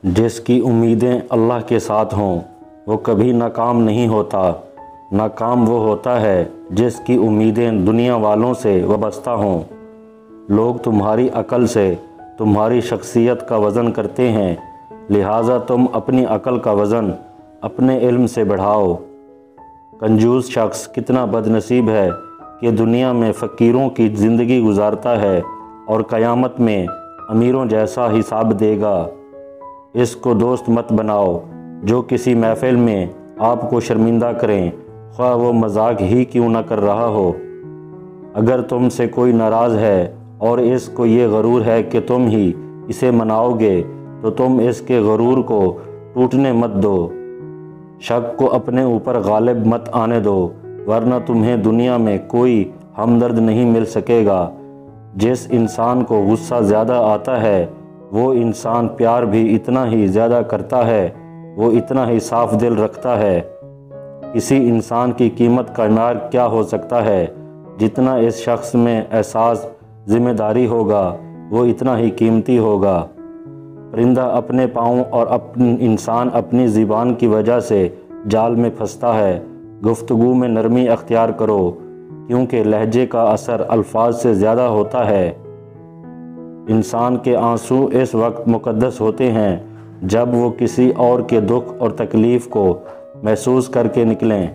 جس کی امیدیں اللہ کے ساتھ ہوں وہ کبھی ناکام نہیں ہوتا۔ ناکام وہ ہوتا ہے جس کی امیدیں دنیا والوں سے وابستہ ہوں۔ لوگ تمہاری عقل سے تمہاری شخصیت کا وزن کرتے ہیں، لہٰذا تم اپنی عقل کا وزن اپنے علم سے بڑھاؤ۔ کنجوس شخص کتنا بد نصیب ہے کہ دنیا میں فقیروں کی زندگی گزارتا ہے اور قیامت میں امیروں جیسا حساب دے گا۔ اس کو دوست مت بناؤ جو کسی محفل میں آپ کو شرمندہ کریں، خواہ وہ مذاق ہی کیوں نہ کر رہا ہو۔ اگر تم سے کوئی ناراض ہے اور اس کو یہ غرور ہے کہ تم ہی اسے مناؤ گے تو تم اس کے غرور کو ٹوٹنے مت دو۔ شک کو اپنے اوپر غالب مت آنے دو، ورنہ تمہیں دنیا میں کوئی ہمدرد نہیں مل سکے گا۔ جس انسان کو غصہ زیادہ آتا ہے وہ انسان پیار بھی اتنا ہی زیادہ کرتا ہے، وہ اتنا ہی صاف دل رکھتا ہے۔ کسی انسان کی قیمت کا معیار کیا ہو سکتا ہے؟ جتنا اس شخص میں احساس ذمہ داری ہوگا وہ اتنا ہی قیمتی ہوگا۔ پرندہ اپنے پاؤں اور انسان اپنی زبان کی وجہ سے جال میں پھنستا ہے۔ گفتگو میں نرمی اختیار کرو، کیونکہ لہجے کا اثر الفاظ سے زیادہ ہوتا ہے۔ انسان کے آنسو اس وقت مقدس ہوتے ہیں جب وہ کسی اور کے دکھ اور تکلیف کو محسوس کر کے نکلیں۔